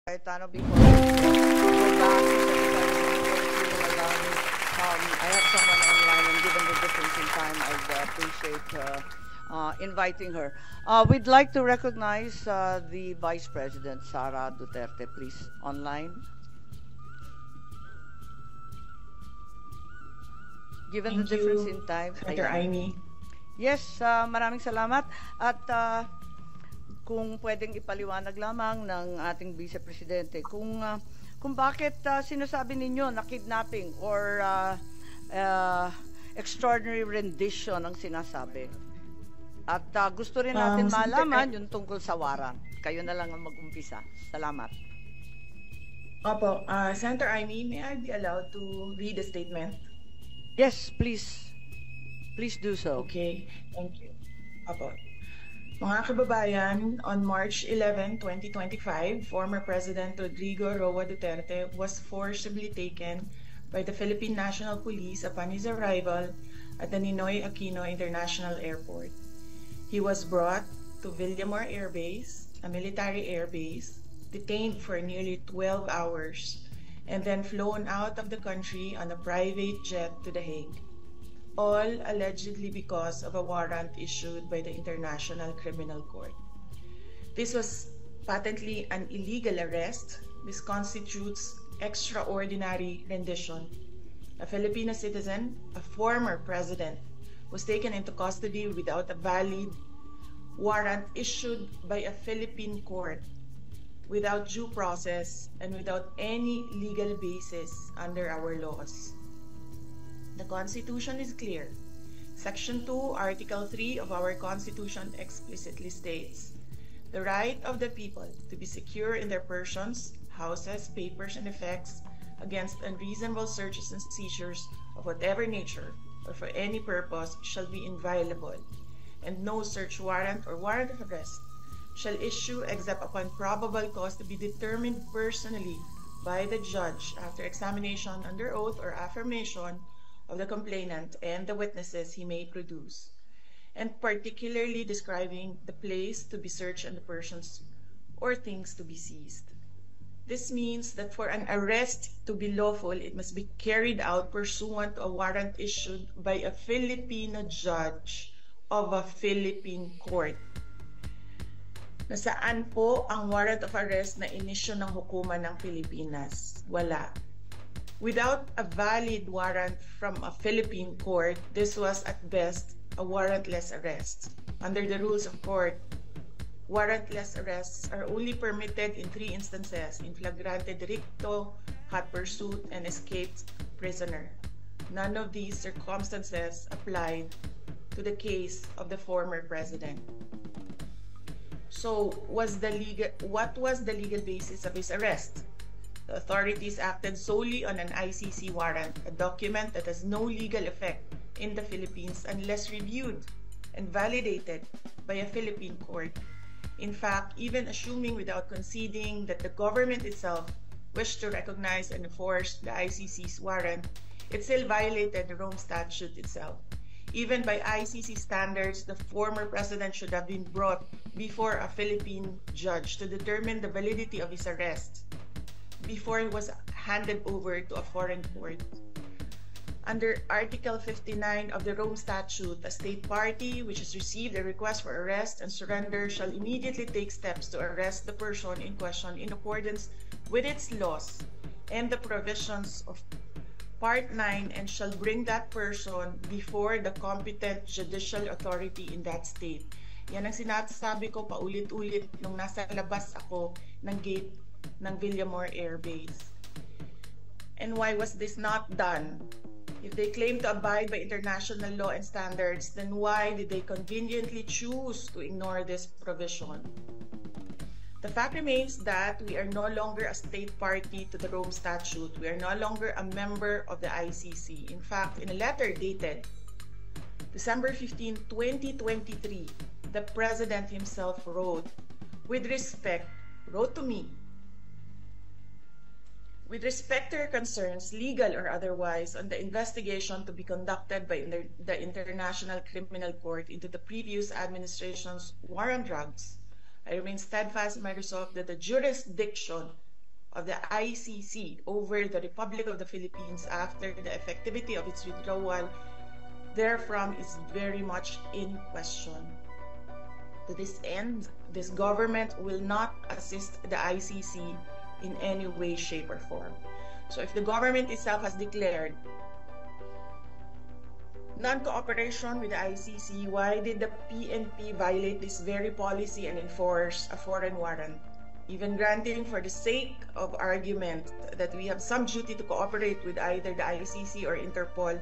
Cayetano, before we go back to I have someone online, and given the difference in time, I'd appreciate inviting her. We'd like to recognize the Vice President, Sara Duterte, please, online. Given the difference in time. Senator Amy. Yes, maraming salamat. At kung pwedeng ipaliwanag lamang ng ating Vice Presidente kung bakit sinasabi ninyo na kidnapping or extraordinary rendition ang sinasabi. At gusto rin natin malaman yung tungkol sa warrant. Kayo na lang ang mag-umpisa. Salamat. Opo, Senator Amy, may I be allowed to read the statement? Yes, please. Please do so. Okay, thank you. Opo. Mga kababayan, on March 11, 2025, former President Rodrigo Roa Duterte was forcibly taken by the Philippine National Police upon his arrival at the Ninoy Aquino International Airport. He was brought to Villamor Air Base, a military air base, detained for nearly 12 hours, and then flown out of the country on a private jet to The Hague, all allegedly because of a warrant issued by the International Criminal Court. This was patently an illegal arrest. This constitutes extraordinary rendition. A Filipino citizen, a former president, was taken into custody without a valid warrant issued by a Philippine court, without due process, and without any legal basis under our laws. The Constitution is clear. Section 2, Article 3 of our Constitution explicitly states, "The right of the people to be secure in their persons, houses, papers, and effects against unreasonable searches and seizures of whatever nature or for any purpose shall be inviolable, and no search warrant or warrant of arrest shall issue except upon probable cause to be determined personally by the judge after examination under oath or affirmation of the complainant and the witnesses he may produce, and particularly describing the place to be searched and the persons or things to be seized." This means that for an arrest to be lawful, it must be carried out pursuant to a warrant issued by a Filipino judge of a Philippine court. Nasaan po ang warrant of arrest na inisyu ng hukuman ng Pilipinas? Wala. Without a valid warrant from a Philippine court, this was at best a warrantless arrest. Under the rules of court, warrantless arrests are only permitted in 3 instances: in flagrante delicto, hot pursuit, and escaped prisoner. None of these circumstances applied to the case of the former president. So, what was the legal basis of his arrest? The authorities acted solely on an ICC warrant, a document that has no legal effect in the Philippines unless reviewed and validated by a Philippine court. In fact, even assuming without conceding that the government itself wished to recognize and enforce the ICC's warrant, it still violated the Rome Statute itself. Even by ICC standards, the former president should have been brought before a Philippine judge to determine the validity of his arrest before he was handed over to a foreign court. Under Article 59 of the Rome Statute, a state party which has received a request for arrest and surrender shall immediately take steps to arrest the person in question in accordance with its laws and the provisions of Part 9, and shall bring that person before the competent judicial authority in that state. Yan ang sinasabi ko paulit-ulit nung nasa labas ako ng gate ng Villamor Air Base. And why was this not done? If they claim to abide by international law and standards, then why did they conveniently choose to ignore this provision? The fact remains that we are no longer a state party to the Rome Statute. We are no longer a member of the ICC. In fact, in a letter dated December 15, 2023, the President himself wrote to me, with respect to your concerns, legal or otherwise, on the investigation to be conducted by the International Criminal Court into the previous administration's war on drugs, I remain steadfast in my resolve that the jurisdiction of the ICC over the Republic of the Philippines after the effectivity of its withdrawal therefrom is very much in question. To this end, this government will not assist the ICC in any way, shape, or form. So if the government itself has declared non-cooperation with the ICC, why did the PNP violate this very policy and enforce a foreign warrant? Even granting for the sake of argument that we have some duty to cooperate with either the ICC or Interpol,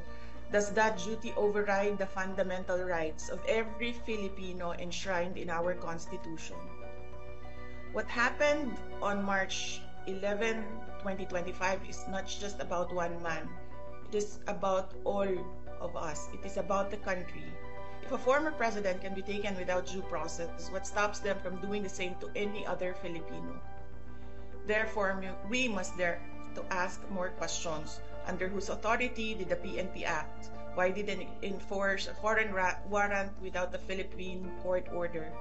does that duty override the fundamental rights of every Filipino enshrined in our Constitution? What happened on March 11, 2025 is not just about one man. It is about all of us. It is about the country. If a former president can be taken without due process, what stops them from doing the same to any other Filipino? Therefore, we must dare to ask more questions. Under whose authority did the PNP act? Why did they enforce a foreign warrant without the Philippine court order?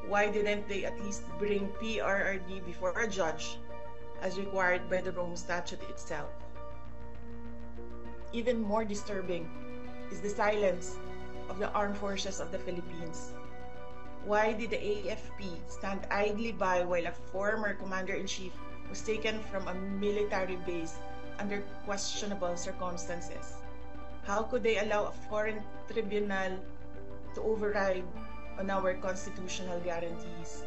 Why didn't they at least bring PRRD before a judge, as required by the Rome Statute itself? Even more disturbing is the silence of the armed forces of the Philippines. Why did the AFP stand idly by while a former commander-in-chief was taken from a military base under questionable circumstances? How could they allow a foreign tribunal to override on our constitutional guarantees?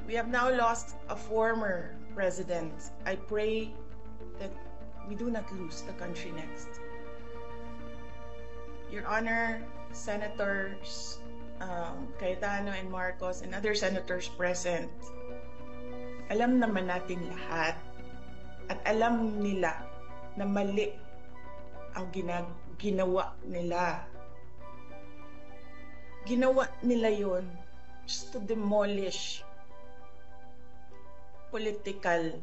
We have now lost a former president. I pray that we do not lose the country next. Your Honor, Senators Cayetano and Marcos and other senators present, alam naman natin lahat at alam nila na mali ang ginawa nila. Ginawa nila yun just to demolish political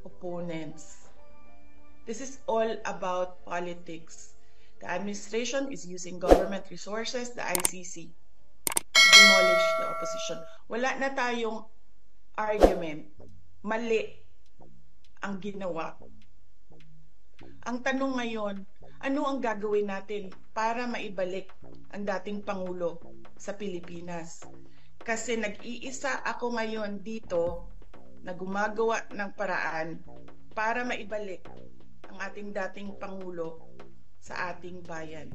opponents. This is all about politics. The administration is using government resources, the ICC, to demolish the opposition. Wala na tayong argument. Mali ang ginawa. Ang tanong ngayon, ano ang gagawin natin para maibalik ang dating Pangulo sa Pilipinas? Kasi nag-iisa ako ngayon dito na gumagawa ng paraan para maibalik ang ating dating Pangulo sa ating bayan.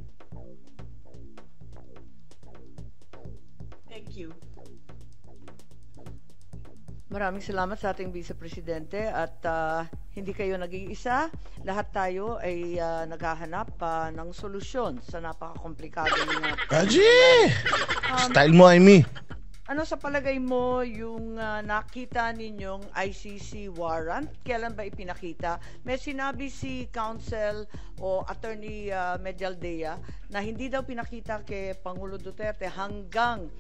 Thank you. Maraming salamat sa ating Vice Presidente at hindi kayo nag-iisa. Lahat tayo ay naghahanap ng solusyon sa napaka-komplikadong Kaji! Style mo, Amy. Ano sa palagay mo yung nakita ninyong ICC warrant? Kailan ba ipinakita? May sinabi si Counsel o Attorney Medialdea na hindi daw pinakita kay Pangulo Duterte hanggang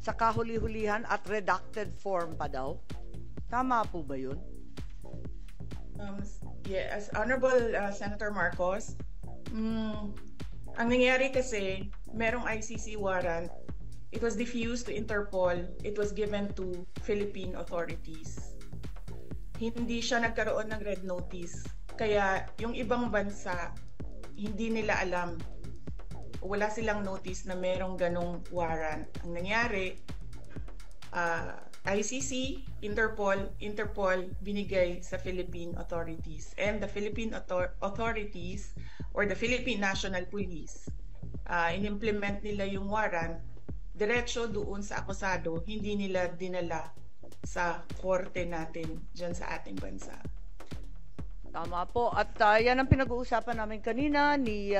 sa kahuli-hulihan at redacted form pa daw. Tama po ba yun? Yes, Honorable Senator Marcos, ang nangyari kasi, merong ICC warrant. It was diffused to Interpol. It was given to Philippine authorities. Hindi siya nagkaroon ng red notice. Kaya yung ibang bansa, hindi nila alam. Wala silang notice na merong ganong warrant. Ang nangyari, ICC, Interpol binigay sa Philippine authorities. And the Philippine authorities or the Philippine National Police, in-implement nila yung warrant diretso doon sa akusado, hindi nila dinala sa korte natin dyan sa ating bansa. Tama po. At yan ang pinag-uusapan namin kanina ni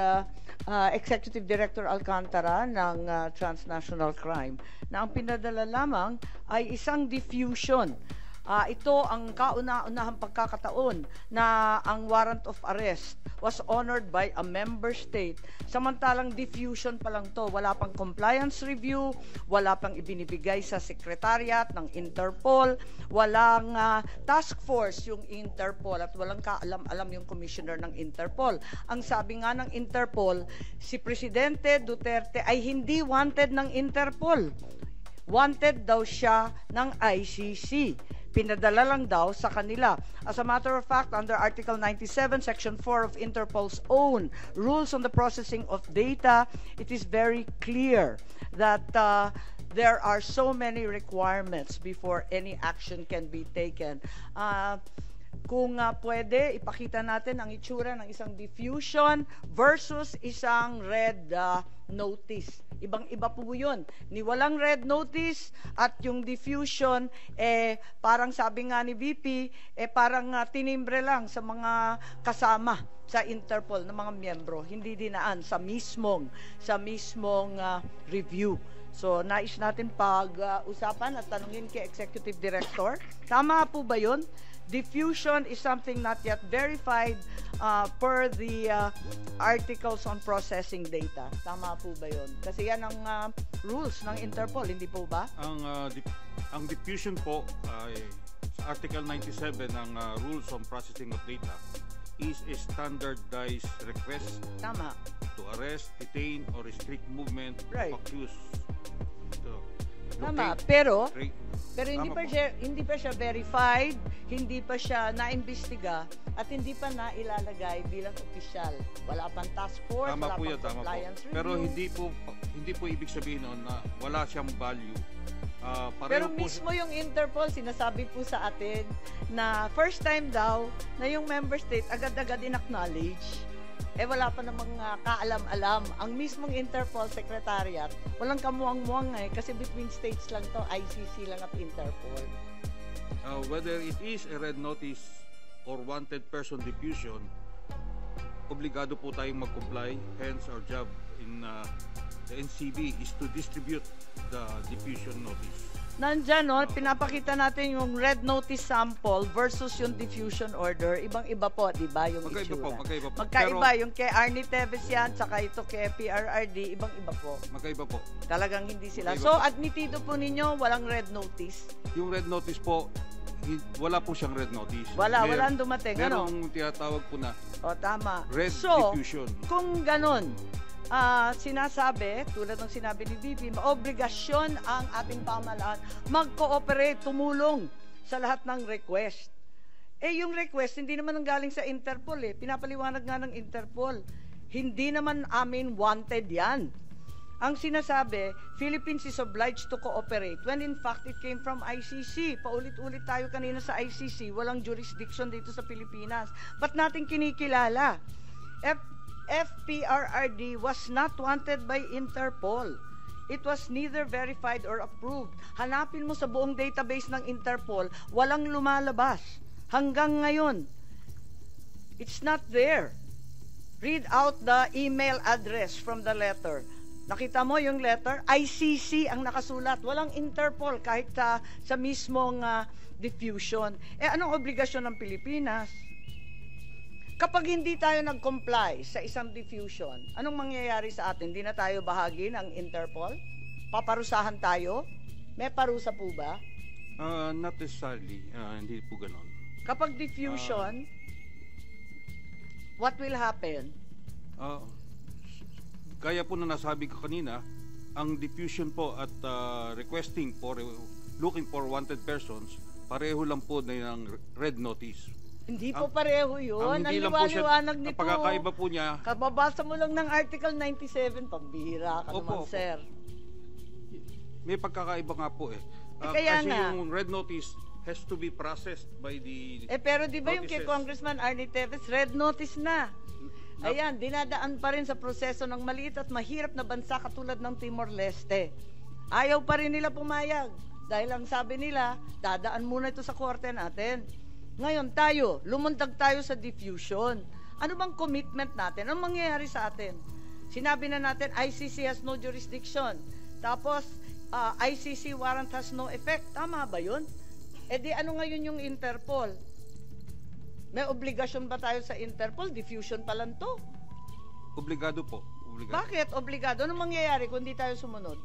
Executive Director Alcantara ng Transnational Crime na ang pinadala lamang ay isang diffusion. Ito ang kauna-unahang pagkakataon na ang warrant of arrest was honored by a member state. Samantalang diffusion pa lang to, wala pang compliance review, wala pang ibinibigay sa secretariat ng Interpol, walang task force yung Interpol at walang kaalam-alam yung commissioner ng Interpol. Ang sabi nga ng Interpol, si Presidente Duterte ay hindi wanted ng Interpol. wanted daw siya ng ICC. Pinadala lang daw sa kanila. As a matter of fact, under Article 97, Section 4 of Interpol's own rules on the processing of data, it is very clear that there are so many requirements before any action can be taken. Kung pwede, ipakita natin ang itsura ng isang diffusion versus isang red notice. Ibang-iba po yun. Ni walang red notice at yung diffusion, parang sabi nga ni VP, parang tinimbre lang sa mga kasama sa Interpol ng mga miyembro. Hindi dinaan sa mismong review. So, nais natin pag-usapan at tanungin kay Executive Director. Tama po ba yun? Diffusion is something not yet verified per the articles on processing data. Tama po ba yun? Kasi yan ang rules ng Interpol, hindi po ba? Ang diffusion po ay sa Article 97 ng Rules on Processing of Data is a standardized request Tama. to arrest, detain, or restrict movement Right. of accused. So, Tama, locate, pero trace. hindi Tama pa po. hindi pa siya verified, hindi pa siya naimbestiga at hindi pa nailalagay bilang opisyal. Wala pang task force, Tama wala po pang yan, tama po. compliance review. Pero hindi po ibig sabihin noon na wala siyang value. Pero Pareho po mismo yung Interpol, sinasabi po sa atin na first time daw na yung member state agad-agad in-acknowledge. Wala pa namang kaalam-alam. Ang mismong Interpol Secretariat, walang kamuang-muang kasi between states lang to, ICC lang at Interpol. whether it is a red notice or wanted person diffusion, obligado po tayong mag-comply. Hence, our job in the NCB is to distribute the diffusion notice. Nandyan, no, pinapakita natin yung red notice sample versus yung diffusion order. Ibang-iba po, di ba, yung Magkaiba po, itsura? magkaiba po. Magkaiba, yung kay Arnie Teves yan, saka ito kay PRRD, ibang-iba po. Magkaiba po. Talagang hindi sila. Magkaiba So, po. admitido po ninyo, walang red notice. Yung red notice po, wala po siyang red notice. Walang dumating. Ano? Merong tinatawag po na O, tama. red So, diffusion. kung ganon, sinasabi, tulad ng sinabi ni VP, maobligasyon ang ating pamahalaan mag-cooperate, tumulong sa lahat ng request. Yung request, hindi naman nanggaling sa Interpol Pinapaliwanag nga ng Interpol. Hindi naman amin wanted yan. Ang sinasabi, Philippines is obliged to cooperate when in fact it came from ICC. Paulit-ulit tayo kanina sa ICC, walang jurisdiction dito sa Pilipinas. Ba't natin kinikilala? FPRRD was not wanted by Interpol. It was neither verified or approved. Hanapin mo sa buong database ng Interpol, walang lumalabas. Hanggang ngayon, it's not there. Read out the email address from the letter. Nakita mo yung letter? ICC ang nakasulat. Walang Interpol kahit sa mismong diffusion. Anong obligasyon ng Pilipinas? Kapag hindi tayo nag-comply sa isang diffusion, anong mangyayari sa atin? Hindi na tayo bahagi ng Interpol? Paparusahan tayo? May parusa po ba? Not necessarily. Hindi po ganon. Kapag diffusion, what will happen? Kaya po na nasabi ko kanina, ang diffusion po at requesting for looking for wanted persons, pareho lang po na ng red notice. Hindi po pareho yun. Ang hindi lang po siya, liwanag nito. ang pagkakaiba po niya, Kababasa mo lang ng Article 97, pambihira ka naman, Opo, opo. sir. may pagkakaiba nga po kaya kasi nga. yung red notice has to be processed by the Pero di ba yung kay notices. Congressman Arnie Teves, red notice na. Ayan, dinadaan pa rin sa proseso ng maliit at mahirap na bansa katulad ng Timor-Leste. Ayaw pa rin nila pumayag. Dahil ang sabi nila, dadaan muna ito sa korte natin. Ngayon tayo, lumundag tayo sa diffusion. Ano bang commitment natin? Anong mangyayari sa atin? Sinabi na natin, ICC has no jurisdiction. Tapos, ICC warrant has no effect. Tama ba yun? Di ano ngayon yung Interpol? May obligasyon ba tayo sa Interpol? Diffusion pa lang to. obligado po. Obligado. Bakit obligado? Anong mangyayari kung di tayo sumunod?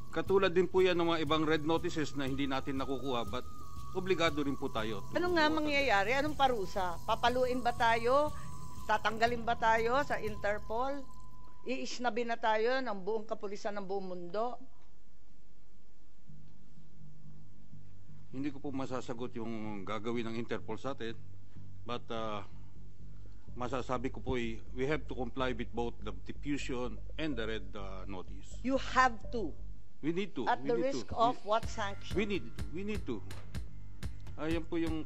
Katulad din po yan ng mga ibang red notices na hindi natin nakukuha, but obligado rin po tayo. Ano nga mangyayari? Anong parusa? Papaluin ba tayo? Tatanggalin ba tayo sa Interpol? Iisnabi na tayo ng buong kapulisan ng buong mundo? hindi ko po masasagot yung gagawin ng Interpol sa atin. But masasabi ko po we have to comply with both the diffusion and the red notice. You have to. We need to. At we the need risk to. of what sanction? We need to. Ayan po yung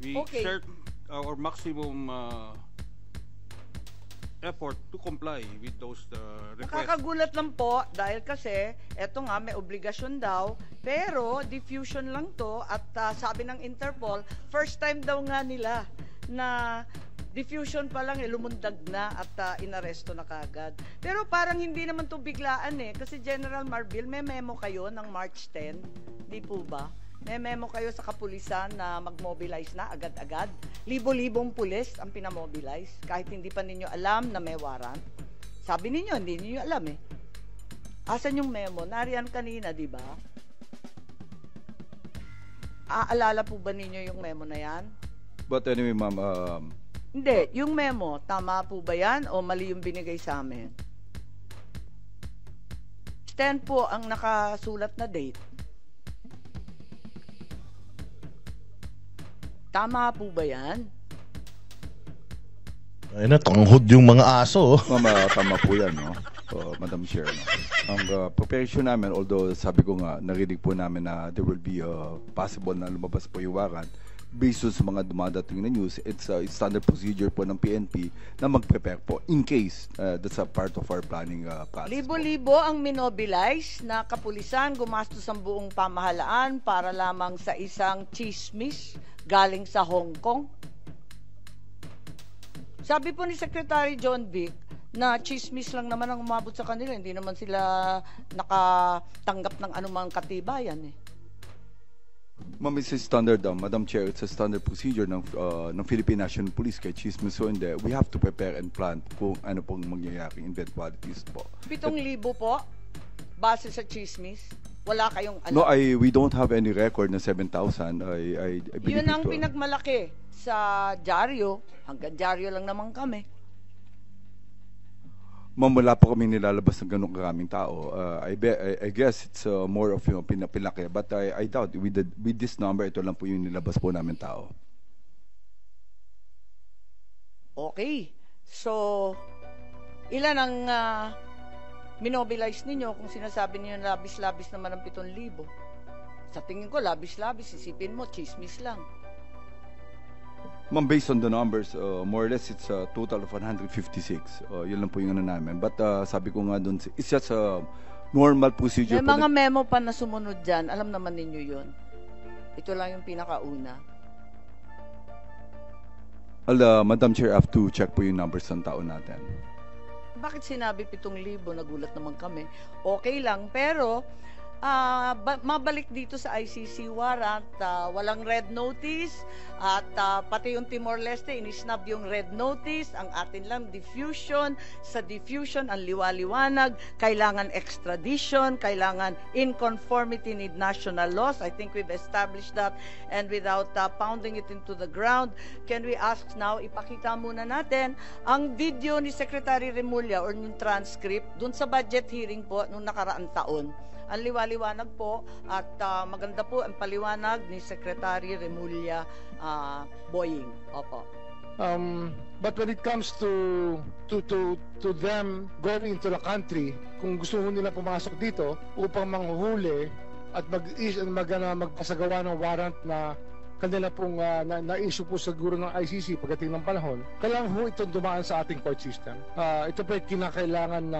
we Okay. exert our maximum effort to comply with those requests. Nakakagulat lang po dahil kasi eto nga may obligasyon daw pero diffusion lang to at sabi ng Interpol first time daw nga nila na diffusion pa lang lumundag na at inaresto na kagad. Pero parang hindi naman to biglaan kasi General Marbil may memo kayo ng March 10, di po ba? May memo kayo sa kapulisan na mag-mobilize na agad-agad. Libo-libong pulis ang pinamobilize kahit hindi pa ninyo alam na may warrant. Sabi ninyo, hindi ninyo alam Asan yung memo? Nariyan kanina, di ba? Aalala po ba ninyo yung memo na yan? But anyway, ma'am, Hindi, yung memo, tama po ba yan o mali yung binigay sa amin? 10 po ang nakasulat na date. Tama po ba yan? Ay na, tanghod yung mga aso. ma'am, tama po yan, no? Madam Chair, no? Ang preparation namin, although sabi ko nga, narinig po namin na there will be possible na lumabas po yung warrant, based sa mga dumadating na news, it's a standard procedure po ng PNP na mag-prepare po in case that's a part of our planning process. Libo-libo ang minobilize na kapulisan, gumastos ang buong pamahalaan para lamang sa isang chismis galing sa Hong Kong. Sabi po ni Secretary John Vic na chismis lang naman ang umabot sa kanila, hindi naman sila nakatanggap ng anumang katibayan Ma'am, it's a standard, Madam Chair, it's a standard procedure ng Philippine National Police kay chismis so hindi, we have to prepare and plan kung ano pong mangyayaring eventualities po. 7,000 po base sa chismis. Wala kayong alam. No, we don't have any record na 7,000. I believe Yun ang it, pinagmalaki sa dyaryo. Hanggang dyaryo lang naman kami. Ma'am, wala po kami nilalabas ng ganong karaming tao. I guess it's more of pinapilaki. But I doubt with this number, ito lang po yung nilabas po namin tao. Okay. So, ilan ang minobilize ninyo kung sinasabi niyo labis-labis naman ang 7,000? Sa tingin ko, labis-labis. Isipin mo, chismis lang. Ma'am, based on the numbers, more or less it's a total of 156. Yun lang po yung ano namin. But sabi ko nga doon, it's just a normal procedure. May mga memo pa na sumunod dyan. Alam naman ninyo yun. Ito lang yung pinakauna. Madam Chair, I have to check po yung numbers ng tao natin. Bakit sinabi 7,000? Nagulat naman kami. Okay lang, pero mabalik dito sa ICC warrant, walang red notice at pati yung Timor-Leste inisnab yung red notice, ang atin lang diffusion. Sa diffusion ang liwaliwanag, kailangan extradition, kailangan in conformity with national laws. I think we've established that, and without pounding it into the ground, can we ask now, ipakita muna natin ang video ni Secretary Remulla or yung transcript dun sa budget hearing po nung nakaraang taon. Ang liwaliwanag po at maganda po ang paliwanag ni Secretary Remulla Boying. Opo. But when it comes to them going into the country, kung gusto nila pumasok dito upang manghuhuli at magpasagawa ng warrant na kanila pong na-issue po siguro ng ICC pagdating ng panahon, kailangan po itong dumaan sa ating court system. Ito po ay kinakailangan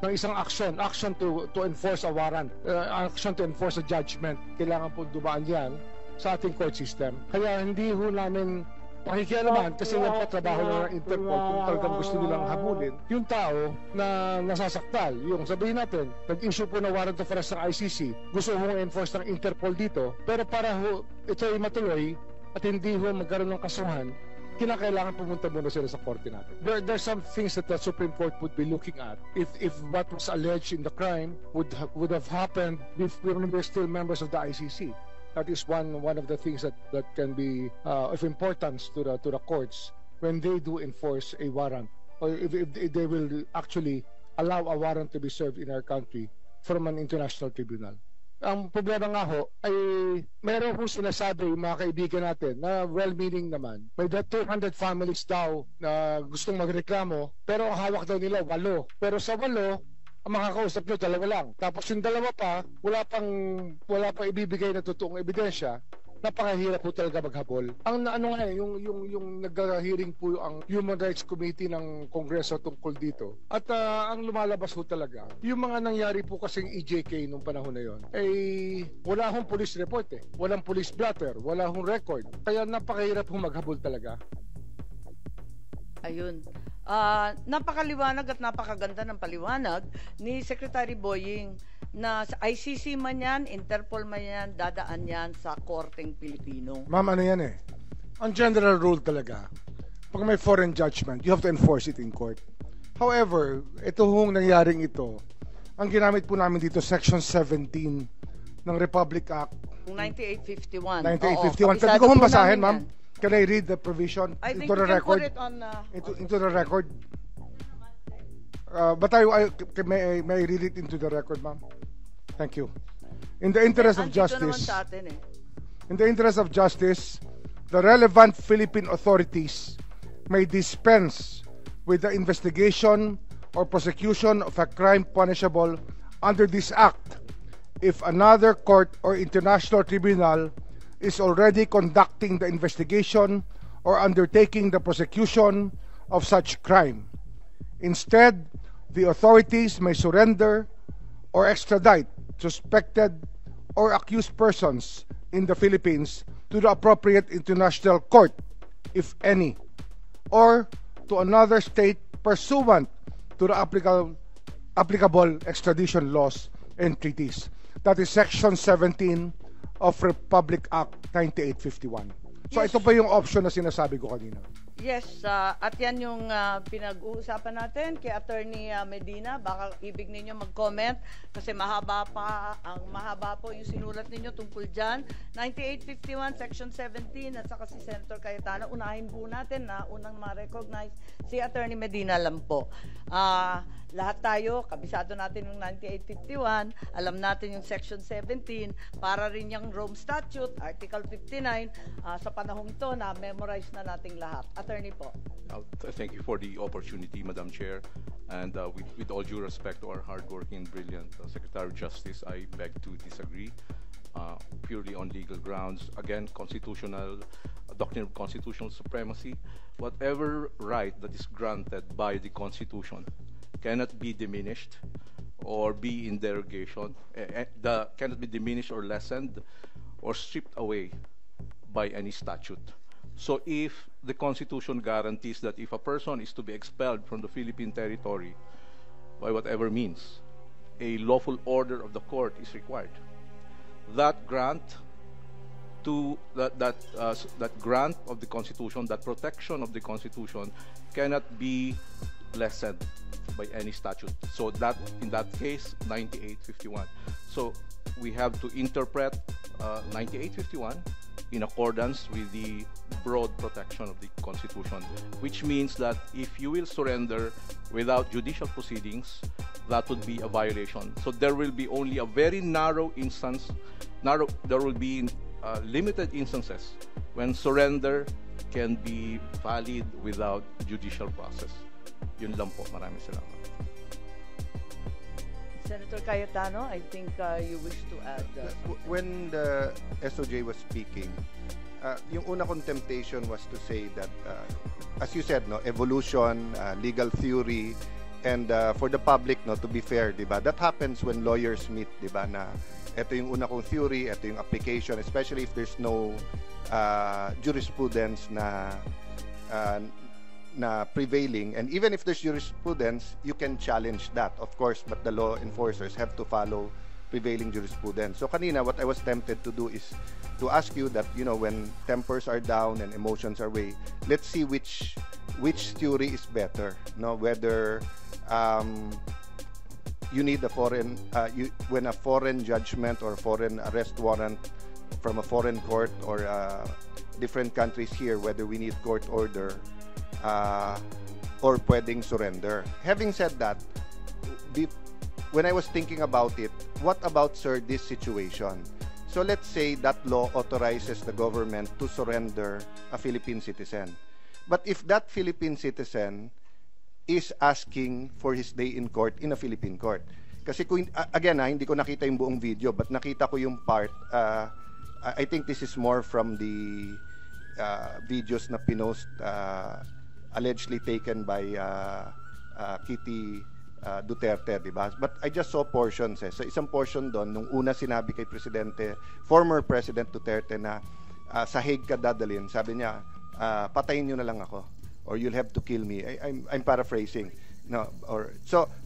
ng isang action to enforce a warrant, action to enforce a judgment. Kailangan po dumaan yan sa ating court system. Kaya hindi ho namin pakikialaman kasi yan po trabaho ng Interpol kung talagang gusto nilang habulin yung tao na nasasaktal. Yung sabihin natin, nag-issue po ng warrant of arrest ng ICC, gusto mong enforce ng Interpol dito, pero para ho ito ay matuloy at hindi ho magkaroon ng kasuhan, kinakailangan pumunta muna sila sa korte natin. There's some things that the Supreme Court would be looking at if what was alleged in the crime would have happened if we're still members of the ICC. That is one of the things that can be of importance to the courts when they do enforce a warrant, or if they will actually allow a warrant to be served in our country from an international tribunal. Ang problema nga ho ay meron kong sinasabi yung mga kaibigan natin na well-meaning naman. May 200 families daw na gustong magreklamo pero ang hawak daw nila 8. Pero sa 8, ang makakausap nyo 2 lang. Tapos yung 2 pa, wala pang ibibigay na totoong ebidensya. Napakahirap po talaga maghabol. Ang ano nga yung nag-hearing po ang Human Rights Committee ng Kongreso tungkol dito. At ang lumalabas po talaga, yung mga nangyari po kasing EJK nung panahon na yon, ay wala hong police report eh. Walang police blotter, wala hong record. Kaya napakahirap po maghabol talaga. Ayun. Napakaliwanag at napakaganda ng paliwanag ni Secretary Boying na sa ICC man yan, Interpol man yan, dadaan yan sa Korteng Pilipino. Ma'am, ano yan eh? Ang general rule talaga, pag may foreign judgment, you have to enforce it in court. However, ito hong nangyaring ito, ang ginamit po namin dito, Section 17 ng Republic Act. 9851. 9851. Pwede ko mong basahin, ma'am? Can I read the provision I think into you the can record? put it on... Into the record? But may I read it into the record, ma'am? Thank you. In the interest of justice, in the interest of justice, the relevant Philippine authorities may dispense with the investigation or prosecution of a crime punishable under this act if another court or international tribunal is already conducting the investigation or undertaking the prosecution of such crime. Instead, the authorities may surrender or extradite suspected or accused persons in the Philippines to the appropriate international court, if any, or to another state pursuant to the applicable extradition laws and treaties. That is Section 17 of Republic Act 9851. So Yes. ito pa yung option na sinasabi ko kanina. Yes, at yan yung pinag-uusapan natin kay Attorney Medina. Baka ibig ninyo mag-comment kasi mahaba po yung sinulat ninyo tungkol dyan. 9851, Section 17, at saka si Senator Cayetano. Unahin po natin na unang ma-recognize si Attorney Medina lang po. Lahat tayo, kabisado natin yung 9851, alam natin yung Section 17, para rin yung Rome Statute, Article 59, sa panahong to na memorize na nating lahat. Attorney po. Thank you for the opportunity, Madam Chair. And with all due respect to our hardworking, brilliant Secretary of Justice, I beg to disagree purely on legal grounds. Again, doctrine of constitutional supremacy. Whatever right that is granted by the Constitution cannot be diminished or be in derogation, cannot be diminished or lessened or stripped away by any statute. So if the Constitution guarantees that if a person is to be expelled from the Philippine territory by whatever means, a lawful order of the court is required. That grant that grant of the Constitution, that protection of the Constitution, cannot be lessened by any statute. So that, in that case, 9851. So we have to interpret 9851 in accordance with the broad protection of the Constitution, which means that if you will surrender without judicial proceedings, that would be a violation. So there will be only a very narrow instance, there will be limited instances when surrender can be valid without judicial process. Yun lang po. Maraming salamat. Senator Cayetano, I think you wish to add something. When the SOJ was speaking, yung una kong temptation was to say that, as you said, no, evolution, legal theory, and for the public, no, to be fair, diba? That happens when lawyers meet, diba? Na ito yung una kong theory, ito yung application, especially if there's no jurisprudence na prevailing, and even if there's jurisprudence, you can challenge that, of course, but the law enforcers have to follow prevailing jurisprudence. So kanina, what I was tempted to do is to ask you that, you know, when tempers are down and emotions are way, let's see which theory is better, no? Whether you need a foreign when a foreign judgment or foreign arrest warrant from a foreign court or different countries here, whether we need court order or pwedeng surrender. Having said that, when I was thinking about it, what about, sir, this situation? So let's say that law authorizes the government to surrender a Philippine citizen. But if that Philippine citizen is asking for his day in court in a Philippine court. Kasi kung, again, hindi ko nakita yung buong video, but nakita ko yung part. I think this is more from the videos na pinost allegedly taken by Kitty Duterte, di ba? But I just saw portions eh. So isang portion doon, nung una sinabi kay former President Duterte na sa Hague ka dadalhin, sabi niya, patayin nyo na lang ako or you'll have to kill me. I'm paraphrasing. No,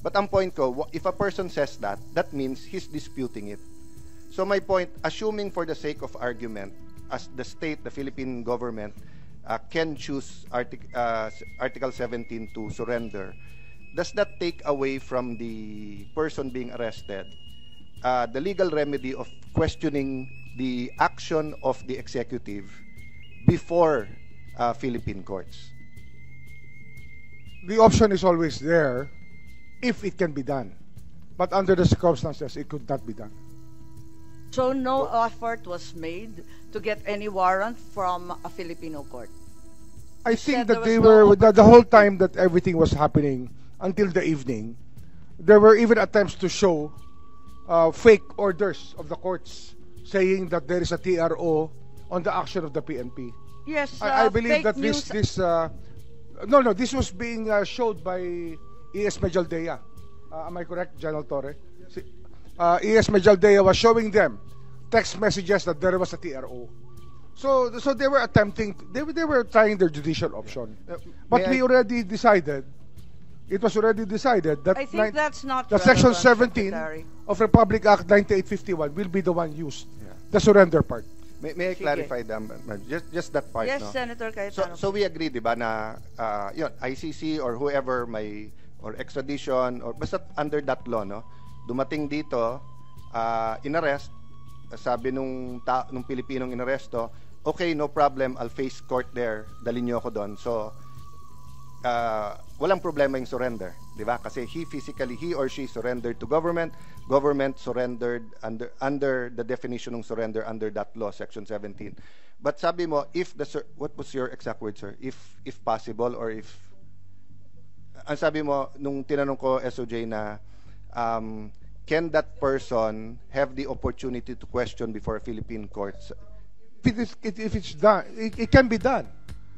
but ang point ko, if a person says that, that means he's disputing it. So my point, assuming for the sake of argument, as the state, the Philippine government, can choose Article 17 to surrender, does that take away from the person being arrested the legal remedy of questioning the action of the executive before Philippine courts? The option is always there if it can be done. But under the circumstances, it could not be done. So no effort was made to get any warrant from a Filipino court? I think said that there they was were, no the whole time that everything was happening until the evening, there were even attempts to show fake orders of the courts saying that there is a TRO on the action of the PNP. Yes, I believe fake that news. this was being showed by E.S. Mejaldea. Am I correct, General Torre? E.S. Mejaldea was showing them text messages that there was a TRO. So they were attempting, they were trying their judicial option. But we already decided, it was already decided that I think that's not that Section relevant, 17 Secretary. of Republic Act 9851 will be the one used, the surrender part. May I clarify that, just that part, Yes, no? Senator Cayetano. So we agree, di ba, na yun, ICC or whoever may, or extradition, or basta under that law, no? Dumating dito, inarrest, sabi nung Pilipinong inaresto, okay, no problem, I'll face court there, dalhin niyo ako doon. So, walang problema yung surrender, di ba? Kasi he or she surrendered to government surrendered under the definition ng surrender under that law, Section 17. But sabi mo, what was your exact word, sir? If possible, or if, ang sabi mo, nung tinanong ko SOJ na, can that person have the opportunity to question before Philippine courts? If it's done, it can be done.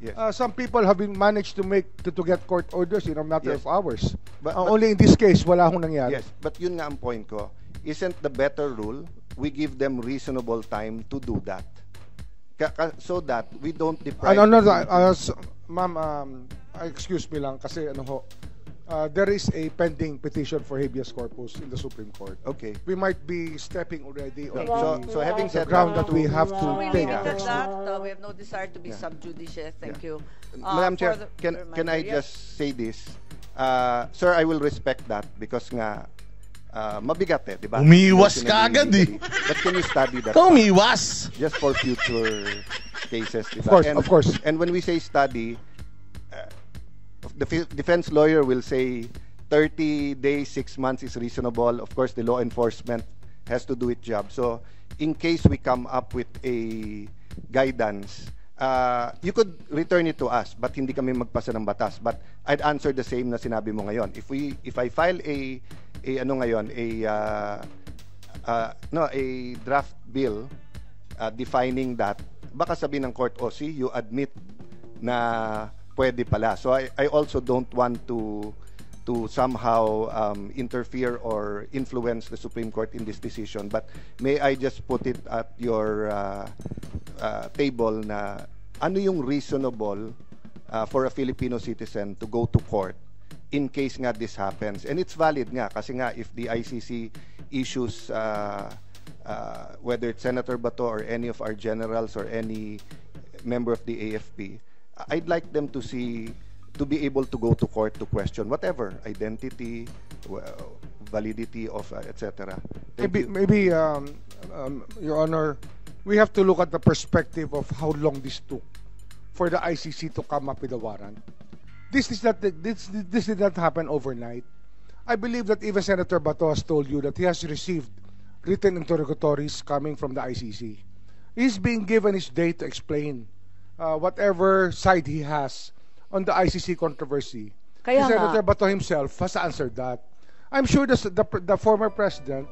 Yes. Some people have been managed to get court orders in a matter Yes. of hours. But Only in this case, wala hong nangyari. Yes, but yun nga ang point ko. Isn't the better rule, we give them reasonable time to do that? So that we don't deprive Ma'am, excuse me lang kasi there is a pending petition for habeas corpus in the Supreme Court. Okay. We might be stepping already on So having the said ground that we have So we to take. leave it at that. We have no desire to be sub judice. Thank you. Madam Chair, For the can I reminder, yes. just say this? Sir, I will respect that because nga mabigat di ba? Umiiwas ka agad But can you study that? Umiiwas! Just for future cases, di ba? Of course. And when we say study, the defense lawyer will say 30 days, 6 months is reasonable. Of course, the law enforcement has to do its job. So, in case we come up with a guidance, you could return it to us, but hindi kami magpasa ng batas. But I'd answer the same na sinabi mo ngayon. If I file a draft bill defining that, baka sabihin ng court, see, you admit na pwede pala. So I also don't want to somehow interfere or influence the Supreme Court in this decision. But may I just put it at your table na ano yung reasonable for a Filipino citizen to go to court in case nga this happens. And it's valid nga kasi nga if the ICC issues whether it's Senator Bato or any of our generals or any member of the AFP, I'd like them to be able to go to court to question whatever identity, validity of etc. Maybe, Your Honor, we have to look at the perspective of how long this took for the ICC to come up with a warrant. This did not happen overnight. I believe that even Senator Bato has told you that he has received written interrogatories coming from the ICC. He's being given his day to explain whatever side he has on the ICC controversy. Kaya nga. Senator Bato himself has answered that. I'm sure the former president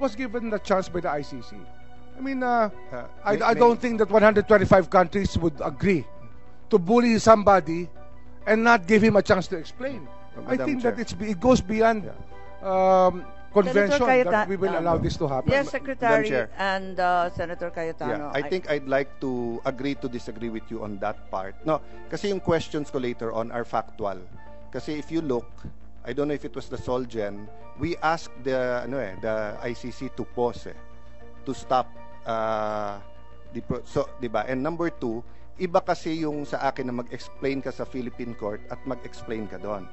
was given the chance by the ICC. I mean, I don't think that 125 countries would agree to bully somebody and not give him a chance to explain. I think that it goes beyond convention that we will allow this to happen. Yes, Secretary Chair. and Senator Cayetano. I think I'd like to agree to disagree with you on that part. No, kasi yung questions ko later on are factual. Kasi if you look, I don't know if it was the Solgen, we asked the ICC to pause, to stop diba? And number two, iba kasi yung sa akin na mag-explain ka sa Philippine court at mag-explain ka doon.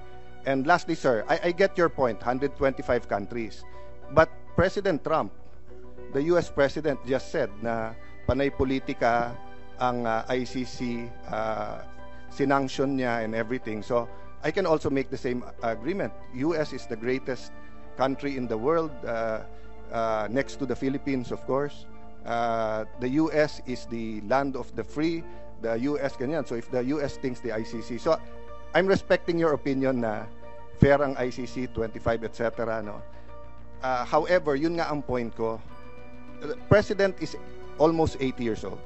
And lastly, sir, I get your point, 125 countries. But President Trump, the US President, just said na panay politika ang ICC, sinanction niya and everything. So, I can also make the same agreement. US is the greatest country in the world, next to the Philippines, of course. The US is the land of the free. The US ganyan. So, if the US thinks the ICC. So, I'm respecting your opinion na fair ang ICC, 25, etc. No? However, yun nga ang point ko. The President is almost 80 years old.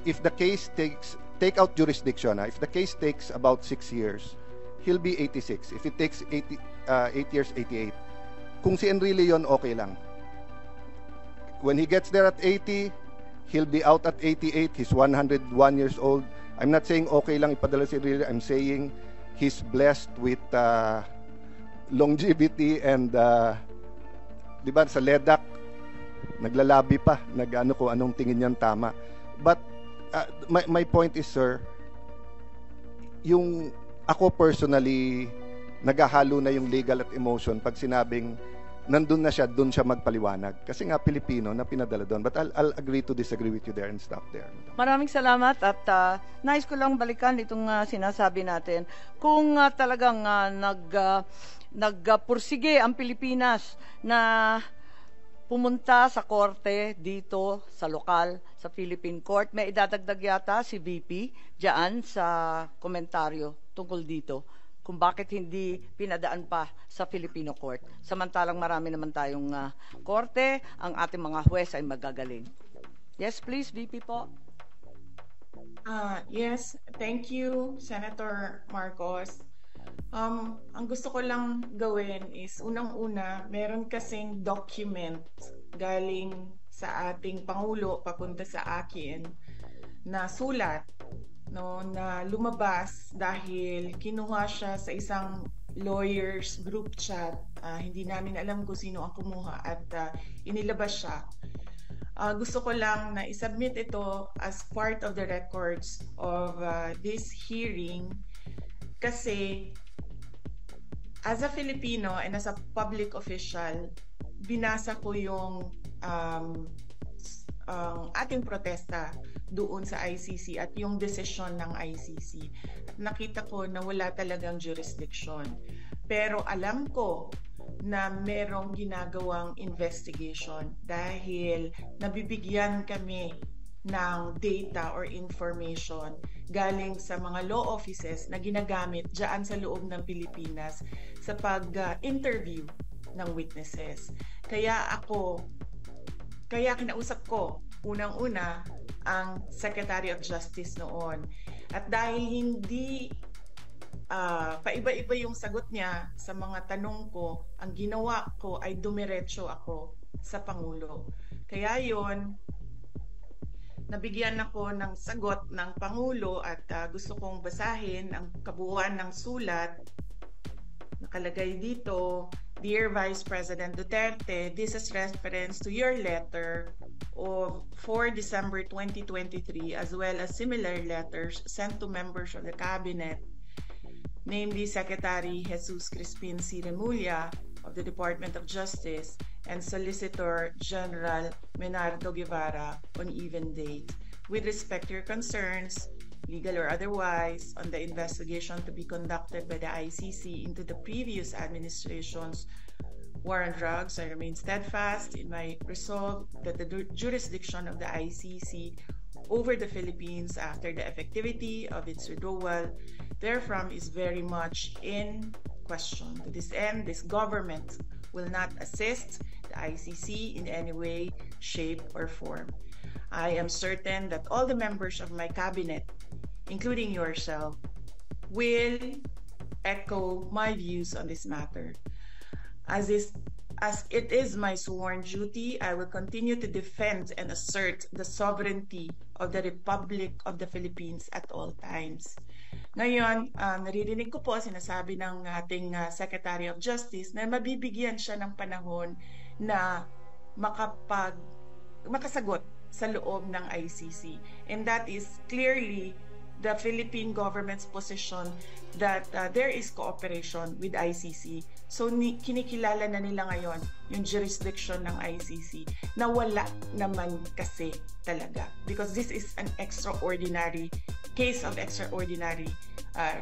If the case take out jurisdiction, if the case takes about 6 years, he'll be 86. If it takes 8 years, 88. Kung si Enrile yon, okay lang. When he gets there at 80, he'll be out at 88. He's 101 years old. I'm not saying okay lang ipadala si Enrile. I'm saying he's blessed with longevity and di ba sa LEDAC naglalabi pa, nag-ano ko anong tingin niyan tama. But my point is, sir, yung ako personally naghahalo na yung legal at emotion pag sinabing nandun na siya, dun siya magpaliwanag. Kasi nga Pilipino na pinadala doon. But I'll agree to disagree with you there and stop there. Maraming salamat at nais ko lang balikan itong sinasabi natin. Kung talagang nagpursige ang Pilipinas na pumunta sa korte dito sa lokal, sa Philippine Court, may idadagdag yata si VP diyan sa komentaryo tungkol dito kung bakit hindi pinadaan pa sa Filipino Court. Samantalang marami naman tayong korte, ang ating mga huwes ay magagaling. Yes, please, VP po. Yes, thank you, Senator Marcos. Ang gusto ko lang gawin is, unang-una, meron kasing document galing sa ating Pangulo papunta sa akin na sulat, no, na lumabas dahil kinuha siya sa isang lawyers group chat. Hindi namin alam kung sino ang kumuha at inilabas siya. Gusto ko lang na isubmit ito as part of the records of this hearing kasi as a Filipino and as a public official, binasa ko yung ating protesta doon sa ICC at yung desisyon ng ICC. At nakita ko na wala talagang jurisdiction. Pero alam ko na merong ginagawang investigation dahil nabibigyan kami ng data or information galing sa mga law offices na ginagamit dyan sa loob ng Pilipinas sa pag-interview ng witnesses. Kaya kinausap ko unang-una ang Secretary of Justice noon. At dahil hindi paiba-iba yung sagot niya sa mga tanong ko, ang ginawa ko ay dumiretso ako sa Pangulo. Kaya yon, nabigyan ako ng sagot ng Pangulo at gusto kong basahin ang kabuuan ng sulat. Nakalagay dito, Dear Vice President Duterte, this is reference to your letter of 4 December 2023 as well as similar letters sent to members of the Cabinet, namely Secretary Jesus Crispin C. Remulla of the Department of Justice and Solicitor General Menardo Guevara on even date. With respect to your concerns legal or otherwise, on the investigation to be conducted by the ICC into the previous administration's war on drugs, I remain steadfast in my resolve that the jurisdiction of the ICC over the Philippines after the effectivity of its withdrawal therefrom is very much in question. To this end, this government will not assist the ICC in any way, shape, or form. I am certain that all the members of my cabinet, including yourself, will echo my views on this matter. As it is my sworn duty, I will continue to defend and assert the sovereignty of the Republic of the Philippines at all times. Ngayon, naririnig ko po, sinasabi ng ating Secretary of Justice na mabibigyan siya ng panahon na makasagot sa loob ng ICC. And that is clearly the Philippine government's position that there is cooperation with ICC. So kinikilala na nila ngayon yung jurisdiction ng ICC na wala naman kasi talaga. Because this is an extraordinary case of extraordinary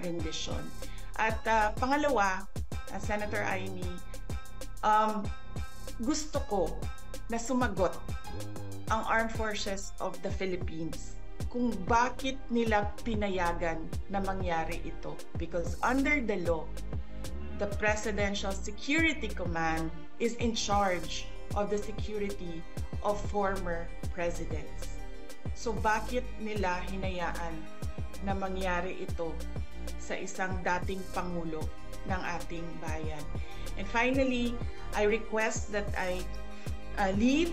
rendition. At pangalawa, Senator Amy, gusto ko na sumagot ang Armed Forces of the Philippines kung bakit nila pinayagan na mangyari ito. Because under the law, the Presidential Security Command is in charge of the security of former presidents. So bakit nila hinayaan na mangyari ito sa isang dating Pangulo ng ating bayan? And finally, I request that I leave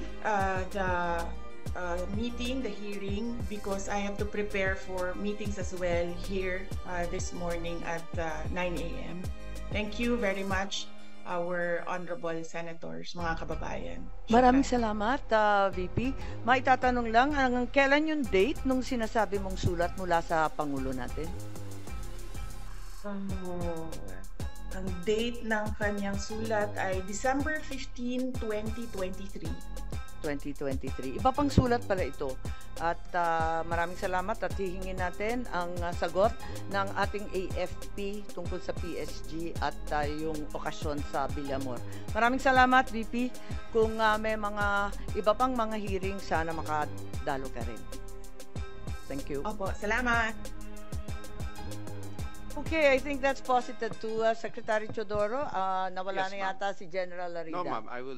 the meeting, the hearing, because I have to prepare for meetings as well here this morning at 9 a.m. Thank you very much, our honorable senators, mga kababayan. Maraming salamat, VP. Maitatanong lang, kailan yung date nung sinasabi mong sulat mula sa Pangulo natin? Ang date ng kanyang sulat ay December 15, 2023. 2023. Iba pang sulat pala ito. At maraming salamat at hihingin natin ang sagot ng ating AFP tungkol sa PSG at yung okasyon sa Villamor. Maraming salamat, VP. Kung may mga iba pang mga hearing, sana makadalo ka rin. Thank you. Opo, salamat. Okay, I think that's posited to Secretary Chodoro. Nawala Yes, na yata si General Larida. No, ma'am, I will